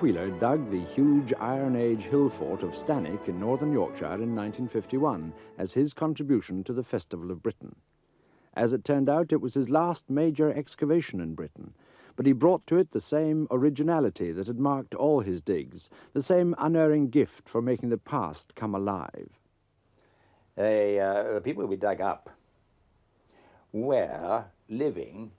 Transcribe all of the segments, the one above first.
Wheeler dug the huge Iron Age hill fort of Stanwick in northern Yorkshire in 1951 as his contribution to the Festival of Britain. As it turned out, it was his last major excavation in Britain, but he brought to it the same originality that had marked all his digs, the same unerring gift for making the past come alive. The people we dug up were living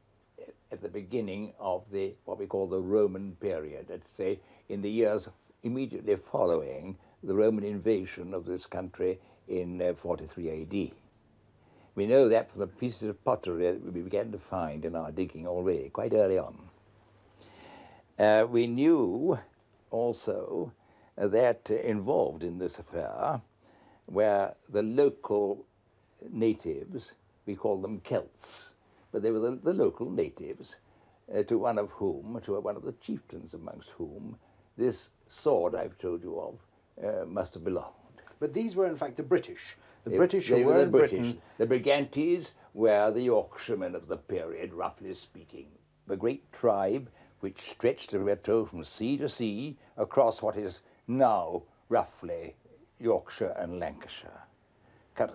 at the beginning of what we call the Roman period, let's say in the years immediately following the Roman invasion of this country in 43 AD. We know that from the pieces of pottery that we began to find in our digging already, quite early on. We knew also that involved in this affair were the local natives. We call them Celts, but they were the local natives, to one of the chieftains amongst whom this sword I've told you of must have belonged. But these were in fact the British. They were the British. The Brigantes were the Yorkshiremen of the period, roughly speaking. The great tribe which stretched, we are told, from sea to sea across what is now roughly Yorkshire and Lancashire,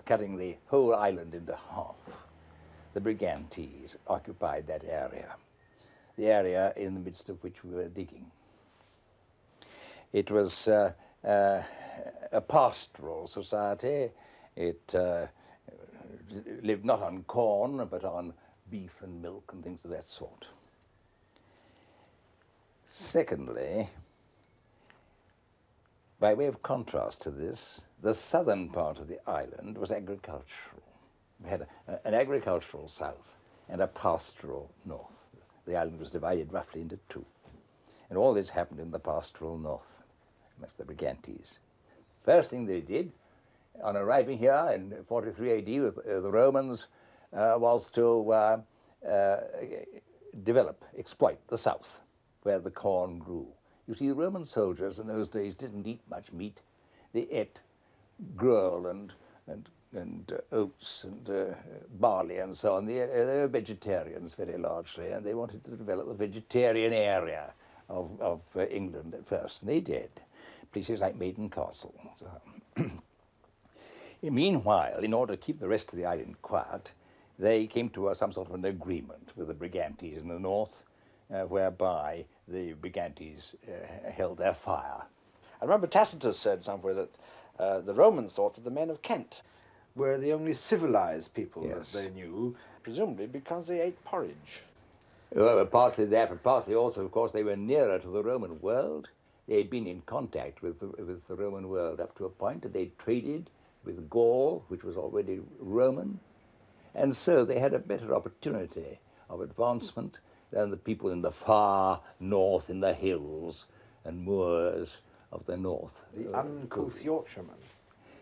cutting the whole island into half. The Brigantes occupied that area, the area in the midst of which we were digging. It was a pastoral society. It lived not on corn, but on beef and milk and things of that sort. Secondly, by way of contrast to this, the southern part of the island was agricultural. We had an agricultural south and a pastoral north. The island was divided roughly into two. And all this happened in the pastoral north, amongst the Brigantes. First thing they did, on arriving here in 43 AD with the Romans, was to exploit the south, where the corn grew. You see, the Roman soldiers in those days didn't eat much meat. They ate gruel and oats and barley and so on. They were vegetarians very largely, and they wanted to develop the vegetarian area of England at first, and they did. Places like Maiden Castle. So. Meanwhile, in order to keep the rest of the island quiet, they came to some sort of an agreement with the Brigantes in the north, whereby the Brigantes held their fire. I remember Tacitus said somewhere that the Romans thought that the men of Kent were the only civilized people that they knew, presumably because they ate porridge. Well, partly that, but partly also, of course, they were nearer to the Roman world. They had been in contact with the Roman world up to a point, and they traded with Gaul, which was already Roman, and so they had a better opportunity of advancement than the people in the far north, in the hills and moors of the north. The uncouth Yorkshiremen.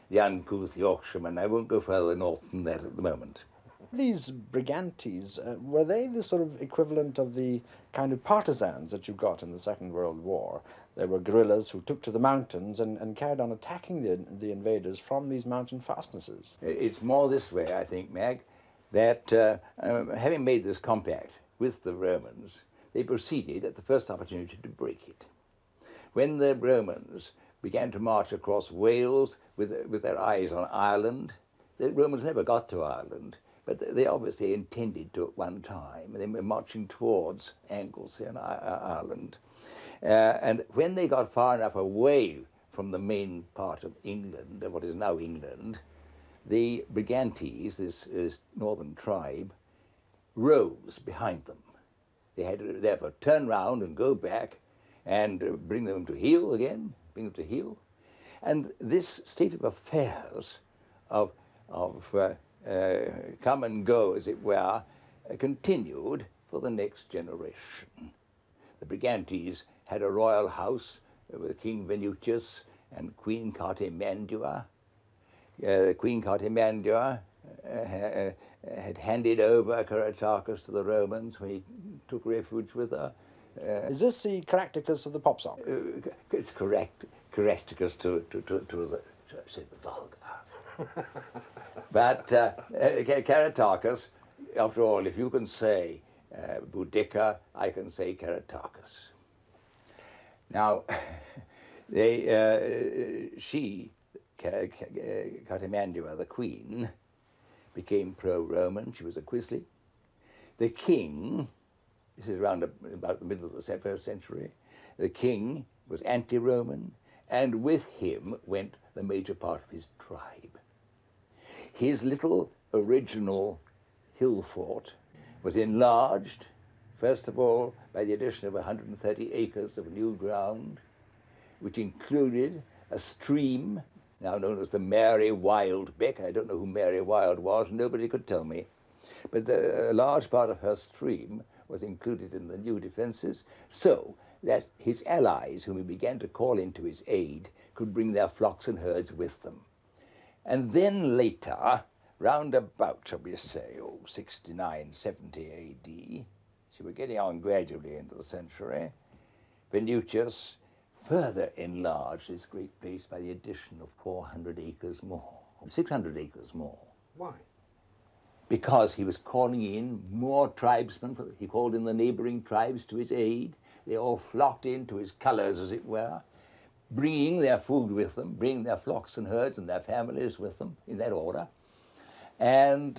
The uncouth Yorkshiremen. I won't go further north than that at the moment. These Brigantes, were they the sort of equivalent of the kind of partisans that you got in the Second World War? They were guerrillas who took to the mountains and carried on attacking the invaders from these mountain fastnesses. It's more this way, I think, Mag, that having made this compact with the Romans, they proceeded at the first opportunity to break it. When the Romans began to march across Wales with their eyes on Ireland, the Romans never got to Ireland, but they obviously intended to at one time. They were marching towards Anglesey and Ireland. And when they got far enough away from the main part of England, of what is now England, the Brigantes, this northern tribe, rose behind them. They had to therefore turn round and go back and bring them to heel again, bring them to heel. And this state of affairs of come and go, as it were, continued for the next generation. The Brigantes had a royal house with King Venutius and Queen Cartimandua. Queen Cartimandua had handed over Cartimandua to the Romans when he took refuge with her. Is this the Caractacus of the pop song? It's correct, Caractacus to the vulgar. But Caractacus, after all, if you can say Boudica, I can say Caractacus. Now, she, Cartimandua, the queen, became pro-Roman. She was a Quisling. The king, this is around about the middle of the first century, the king was anti-Roman, and with him went the major part of his tribe. His little original hill fort was enlarged, first of all, by the addition of 130 acres of new ground, which included a stream, now known as the Mary Wild Beck. I don't know who Mary Wild was, nobody could tell me. But a large part of her stream was included in the new defenses, so that his allies, whom he began to call into his aid, could bring their flocks and herds with them. And then later, round about, shall we say, 69, 70 A.D., so we're getting on gradually into the century, Venutius further enlarged this great place by the addition of 400 acres more, 600 acres more. Why? Because he was calling in more tribesmen. He called in the neighboring tribes to his aid. They all flocked into his colors, as it were, bringing their food with them, bringing their flocks and herds and their families with them, in that order. And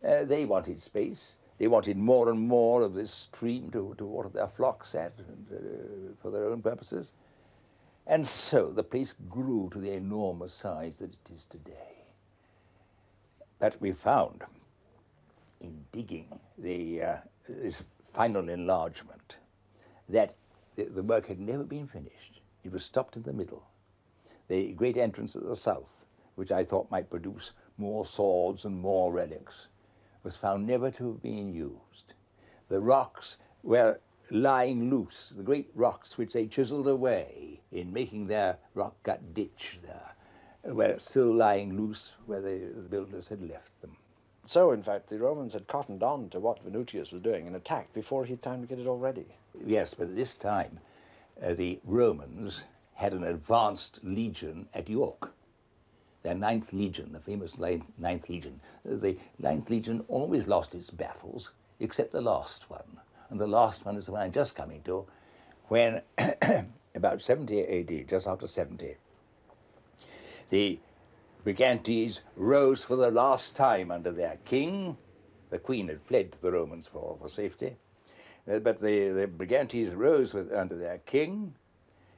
they wanted space. They wanted more and more of this stream to water their flocks at for their own purposes. And so the place grew to the enormous size that it is today. But we found, in digging this final enlargement, that the work had never been finished. It was stopped in the middle. The great entrance at the south, which I thought might produce more swords and more relics, was found never to have been used. The rocks were lying loose, the great rocks which they chiseled away in making their rock-cut ditch there, were still lying loose where the builders had left them. So, in fact, the Romans had cottoned on to what Venutius was doing and attacked before he had time to get it all ready. Yes, but at this time, the Romans had an advanced legion at York. Their 9th Legion, the famous 9th Legion. The 9th Legion always lost its battles, except the last one. And the last one is the one I'm just coming to, when about 70 AD, just after 70, the Brigantes rose for the last time under their king. The queen had fled to the Romans for safety. But the Brigantes rose under their king,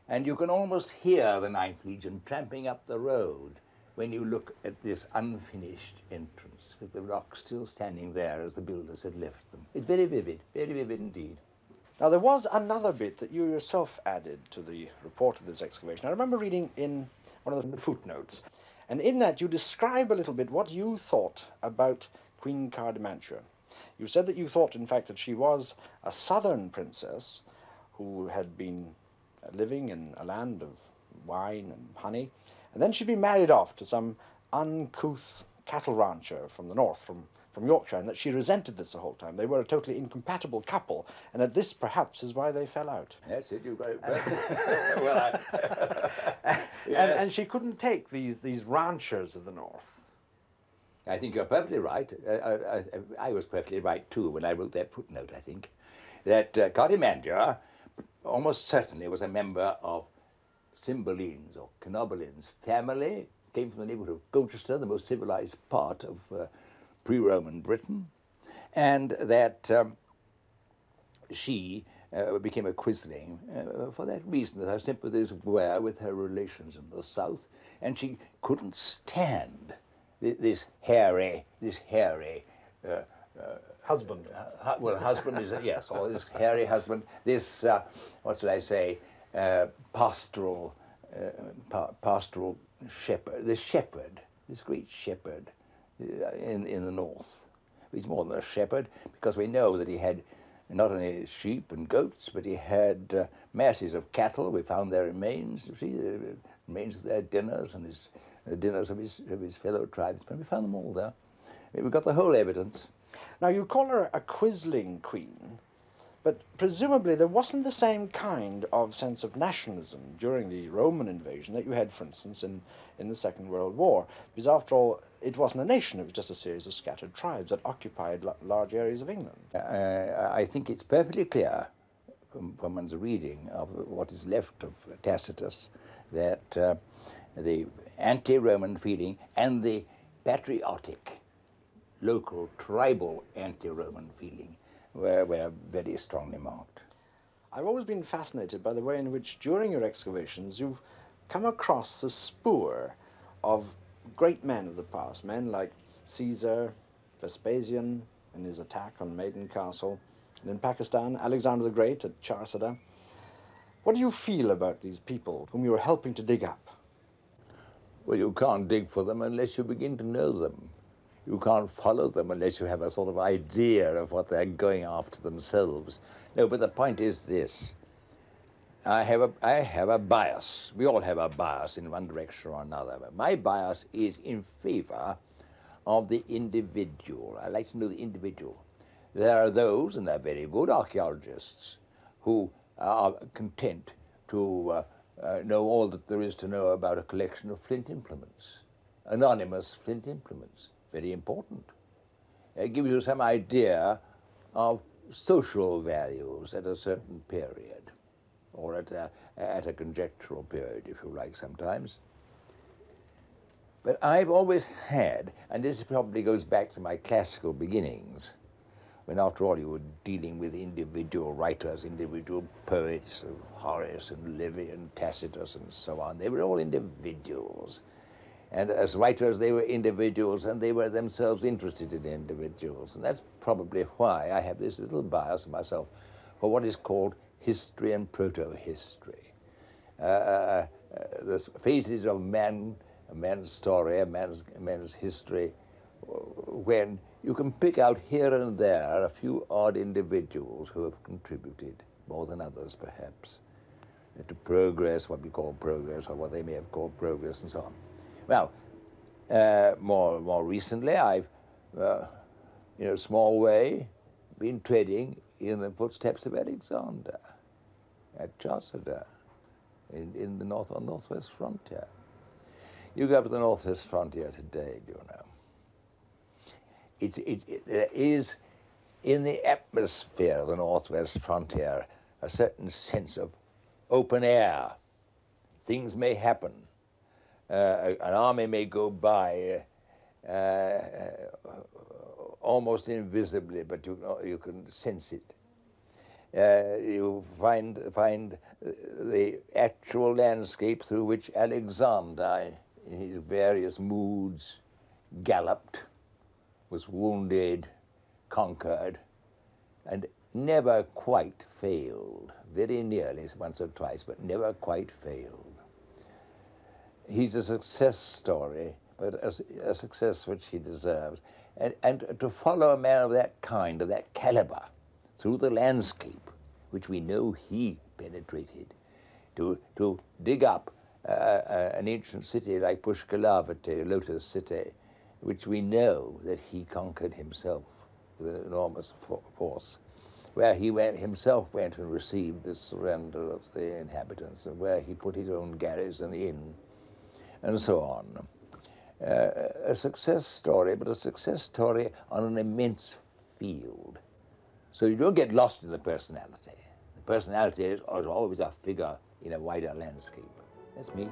and you can almost hear the 9th Legion tramping up the road when you look at this unfinished entrance with the rocks still standing there as the builders had left them. It's very vivid indeed. Now, there was another bit that you yourself added to the report of this excavation. I remember reading in one of the footnotes, and in that you describe a little bit what you thought about Queen Cartimandua. You said that you thought, in fact, that she was a southern princess who had been living in a land of wine and honey, and then she'd been married off to some uncouth cattle rancher from the north, from Yorkshire, and that she resented this the whole time. They were a totally incompatible couple, and that this perhaps is why they fell out. That's it, you've got it. Well, yes. And she couldn't take these ranchers of the north. I think you're perfectly right. I was perfectly right too when I wrote that footnote, I think, that Cartimandua almost certainly was a member of Cymbeline or Canobalines family, came from the neighborhood of Colchester, the most civilized part of pre-Roman Britain, and that she became a Quisling for that reason, that her sympathies were with her relations in the south, and she couldn't stand this hairy Husband. Well, husband is, yes, or this hairy husband, this, what should I say, pastoral shepherd, this great shepherd in the north. He's more than a shepherd, because we know that he had not only sheep and goats, but he had masses of cattle. We found their remains, you see, the remains of their dinners and the dinners of his fellow tribesmen. We found them all there. We've got the whole evidence. Now, you call her a Quisling queen, but presumably there wasn't the same kind of sense of nationalism during the Roman invasion that you had, for instance, in the Second World War, because after all, it wasn't a nation, it was just a series of scattered tribes that occupied large areas of England. I think it's perfectly clear from one's reading of what is left of Tacitus, that the anti-Roman feeling and the patriotic, local, tribal anti-Roman feeling were very strongly marked. I've always been fascinated by the way in which, during your excavations, you've come across the spoor of great men of the past, men like Caesar, Vespasian in his attack on Maiden Castle, and in Pakistan, Alexander the Great at Charsadda. What do you feel about these people whom you were helping to dig up? Well, you can't dig for them unless you begin to know them. You can't follow them unless you have a sort of idea of what they're going after themselves. No, but the point is this. I have a bias. We all have a bias in one direction or another. But my bias is in favor of the individual. I like to know the individual. There are those, and they're very good archaeologists, who are content to know all that there is to know about a collection of flint implements, anonymous flint implements. Very important. It gives you some idea of social values at a certain period, or at a conjectural period, if you like, sometimes. But I've always had, and this probably goes back to my classical beginnings, when after all you were dealing with individual writers, individual poets, Horace and Livy and Tacitus and so on. They were all individuals. And as writers, they were individuals, and they were themselves interested in individuals. And that's probably why I have this little bias myself for what is called history and proto-history. The phases of man, a man's story, a man's history, when you can pick out here and there a few odd individuals who have contributed, more than others perhaps, to progress, what we call progress, or what they may have called progress, and so on. Well, more recently, I've, in a small way, been treading in the footsteps of Alexander at Charsadda, in the northwest frontier. You go up to the northwest frontier today, you know. There is, in the atmosphere of the northwest frontier, a certain sense of open air. Things may happen. An army may go by almost invisibly, but you can sense it. You find the actual landscape through which Alexander, in his various moods, galloped, was wounded, conquered, and never quite failed. Very nearly, once or twice, but never quite failed. He's a success story, but a success which he deserves. And to follow a man of that kind, of that caliber, through the landscape, which we know he penetrated, to dig up an ancient city like Pushkalavati, Lotus City, which we know that he conquered himself with an enormous force, where he himself went and received the surrender of the inhabitants, and where he put his own garrison in, and so on. A success story, but a success story on an immense field. So you don't get lost in the personality. The personality is always a figure in a wider landscape. That's me.